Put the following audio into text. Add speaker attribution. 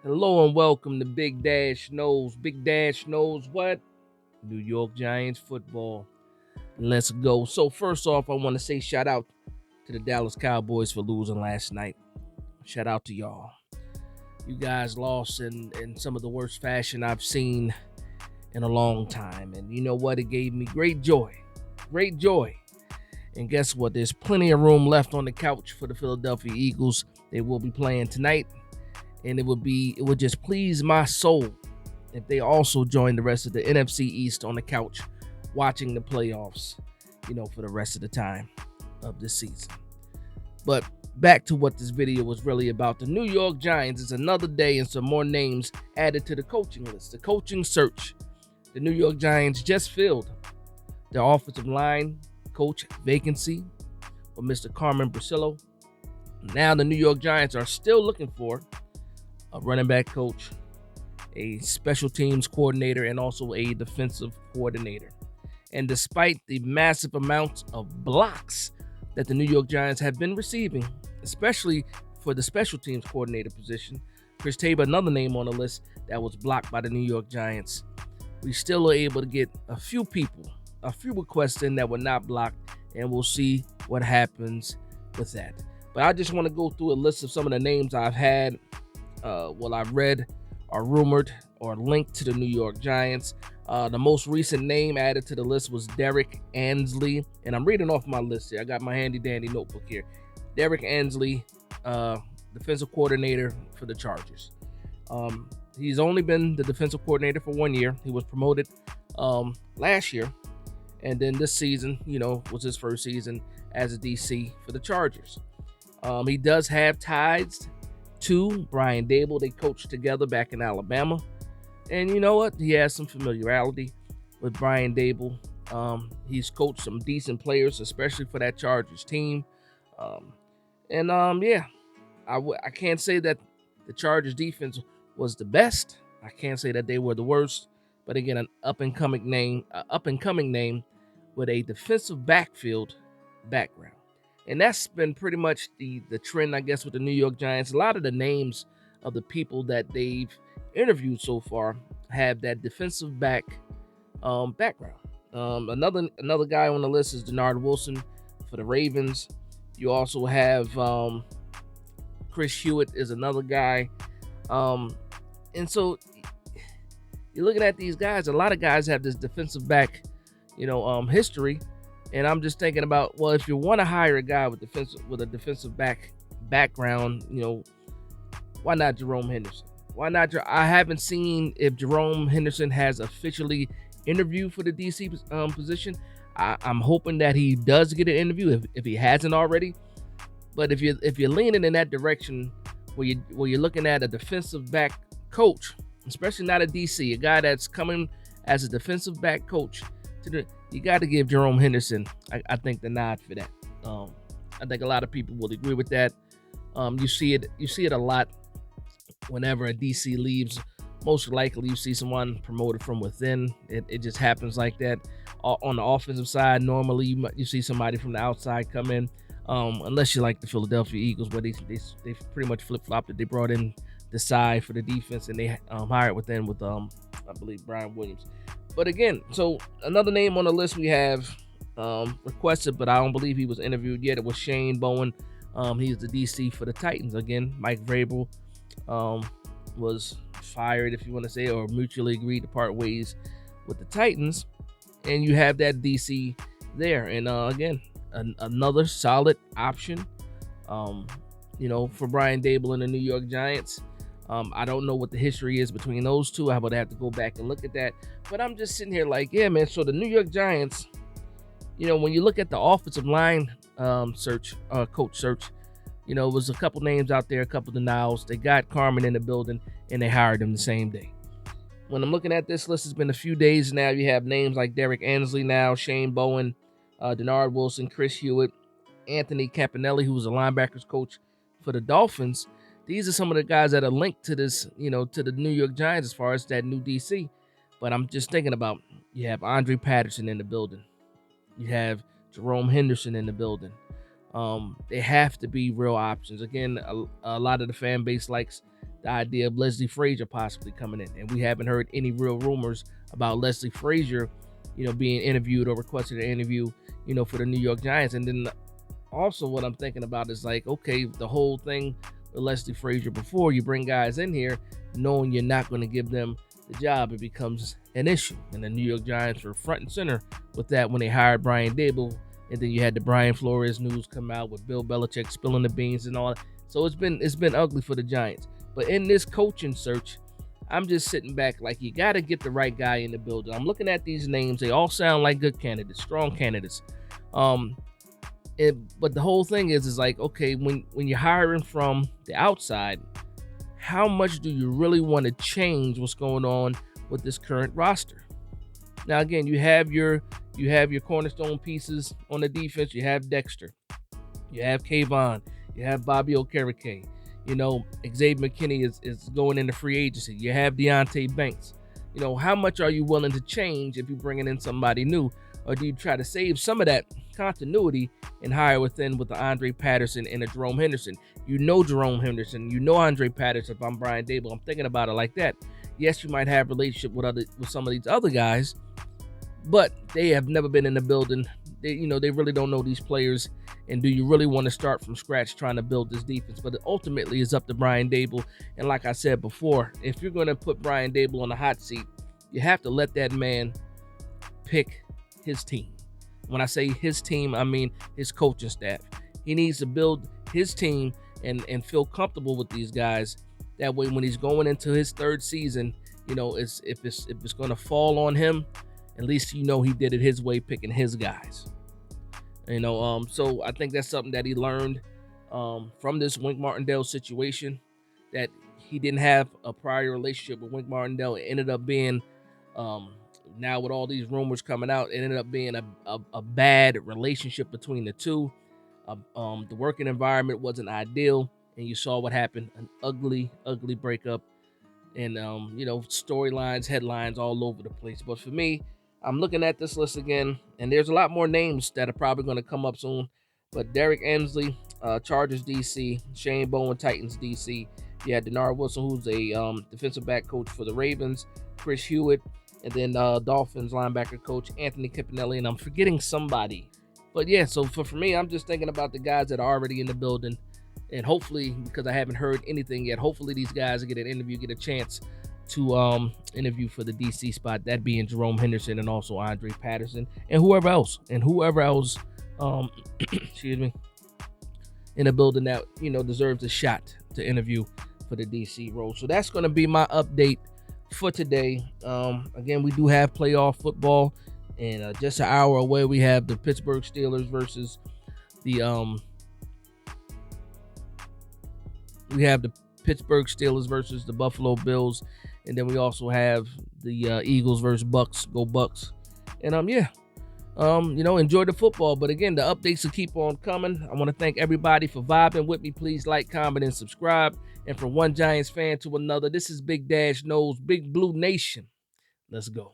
Speaker 1: Hello and welcome to Big Dash Knows. Big Dash knows what? New York Giants football. Let's go. So first off, I want to say shout out to the Dallas Cowboys for losing last night. Shout out to y'all. You guys lost in some of the worst fashion I've seen in a long time. And you know what? It gave me great joy. Great joy. And guess what? There's plenty of room left on the couch for the Philadelphia Eagles. They will be playing tonight. And it would just please my soul if they also join the rest of the NFC East on the couch watching the playoffs, for the rest of the time of this season. But back to what this video was really about. The New York Giants is another day and some more names added to the coaching list, the coaching search. The New York Giants just filled their offensive line coach vacancy with Mr. Carmen Bricillo. Now the New York Giants are still looking for a running back coach, a special teams coordinator, and also a defensive coordinator. And despite the massive amounts of blocks that the New York Giants have been receiving, especially for the special teams coordinator position, Chris Tabor, another name on the list that was blocked by the New York Giants, we still are able to get a few requests in that were not blocked, and we'll see what happens with that. But I just want to go through a list of some of the names I've had, I've read are rumored or linked to the New York Giants. The most recent name added to the list was Derek Ansley, and I'm reading off my list here. I got my handy dandy notebook here. Derek Ansley, defensive coordinator for the Chargers. He's only been the defensive coordinator for 1 year. He was promoted last year, and then this season, was his first season as a DC for the Chargers. He does have ties to Brian Daboll. They coached together back in Alabama. And you know what? He has some familiarity with Brian Daboll. He's coached some decent players, especially for that Chargers team. Yeah, I can't say that the Chargers defense was the best. I can't say that they were the worst. But again, an up and coming name with a defensive backfield background. And that's been pretty much the trend, I guess, with the New York Giants. A lot of the names of the people that they've interviewed so far have that defensive background. Another guy on the list is Denard Wilson for the Ravens. You also have Chris Hewitt is another guy. And so you're looking at these guys. A lot of guys have this defensive back, history. And I'm just thinking about, well, if you want to hire a guy with a defensive background, why not Jerome Henderson? Why not? I haven't seen if Jerome Henderson has officially interviewed for the DC position. I'm hoping that he does get an interview if he hasn't already. But if you're leaning in that direction, where you're looking at a defensive back coach, especially not a DC, a guy that's coming as a defensive back coach, you got to give Jerome Henderson, I think, the nod for that. I think a lot of people will agree with that. You see it a lot whenever a DC leaves. Most likely, you see someone promoted from within. It just happens like that. On the offensive side, normally you see somebody from the outside come in, unless you like the Philadelphia Eagles, where they pretty much flip flopped it. They brought in the side for the defense, and they hired within with I believe Brian Williams. But again, so another name on the list we have requested, but I don't believe he was interviewed yet. It was Shane Bowen. He's the DC for the Titans. Again, Mike Vrabel was fired, if you want to say, or mutually agreed to part ways with the Titans. And you have that DC there. And again, another solid option, for Brian Daboll and the New York Giants. I don't know what the history is between those two. I would have to go back and look at that. But I'm just sitting here like, yeah, man. So the New York Giants, when you look at the offensive line coach search, it was a couple names out there, a couple denials. They got Carmen in the building, and they hired him the same day. When I'm looking at this list, it's been a few days now. You have names like Derek Ansley now, Shane Bowen, Denard Wilson, Chris Hewitt, Anthony Campanelli, who was a linebackers coach for the Dolphins. These are some of the guys that are linked to this, to the New York Giants as far as that new DC. But I'm just thinking about, you have Andre Patterson in the building. You have Jerome Henderson in the building. They have to be real options. Again, a lot of the fan base likes the idea of Leslie Frazier possibly coming in, and we haven't heard any real rumors about Leslie Frazier, being interviewed or requested an interview, for the New York Giants. And then also what I'm thinking about is like, okay, the whole thing with Leslie Frazier, before you bring guys in here knowing you're not going to give them the job, it becomes an issue. And the New York Giants were front and center with that when they hired Brian Daboll. And then you had the Brian Flores news come out with Bill Belichick spilling the beans and all that. So it's been ugly for the Giants. But in this coaching search, I'm just sitting back like, you got to get the right guy in the building. I'm looking at these names. They all sound like good candidates, strong candidates. But the whole thing is like, okay, when you're hiring from the outside, how much do you really want to change what's going on with this current roster? Now, again, you have your cornerstone pieces on the defense. You have Dexter, you have Kayvon, you have Bobby Okereke. Xavier McKinney is going into free agency. You have Deonte Banks. How much are you willing to change if you're bringing in somebody new? Or do you try to save some of that continuity and hire within with the Andre Patterson and a Jerome Henderson? Jerome Henderson. Andre Patterson. If I'm Brian Daboll, I'm thinking about it like that. Yes, you might have a relationship with some of these other guys, but they have never been in the building. They really don't know these players. And do you really want to start from scratch trying to build this defense? But ultimately, it's up to Brian Daboll. And like I said before, if you're going to put Brian Daboll on the hot seat, you have to let that man pick his team. When I say his team, I mean his coaching staff. He needs to build his team and feel comfortable with these guys. That way, when he's going into his third season, if it's going to fall on him, at least he did it his way, picking his guys. So I think that's something that he learned from this Wink Martindale situation, that he didn't have a prior relationship with Wink Martindale. It ended up being, now with all these rumors coming out, it ended up being a bad relationship between the two. The working environment wasn't ideal, and you saw what happened, an ugly breakup, and storylines, headlines all over the place. But for me, I'm looking at this list again, and there's a lot more names that are probably going to come up soon. But Derek Emsley, Chargers DC, Shane Bowen, Titans DC. You had Denard Wilson, who's a defensive back coach for the Ravens, Chris Hewitt, and then Dolphins linebacker coach Anthony Campanelli, and I'm forgetting somebody. But yeah, so for me, I'm just thinking about the guys that are already in the building, and hopefully, because I haven't heard anything yet, hopefully these guys get an interview, get a chance to interview for the DC spot, that being Jerome Henderson and also Andre Patterson and whoever else excuse me, in the building that deserves a shot to interview for the DC role. So that's going to be my update for today. Again, we do have playoff football, and just an hour away we have the Pittsburgh Steelers versus the Pittsburgh Steelers versus the Buffalo Bills. And then we also have the Eagles versus Bucks. Go Bucks. And enjoy the football. But again, the updates will keep on coming. I want to thank everybody for vibing with me. Please like, comment, and subscribe. And from one Giants fan to another, this is Big Dash Knows, Big Blue Nation. Let's go.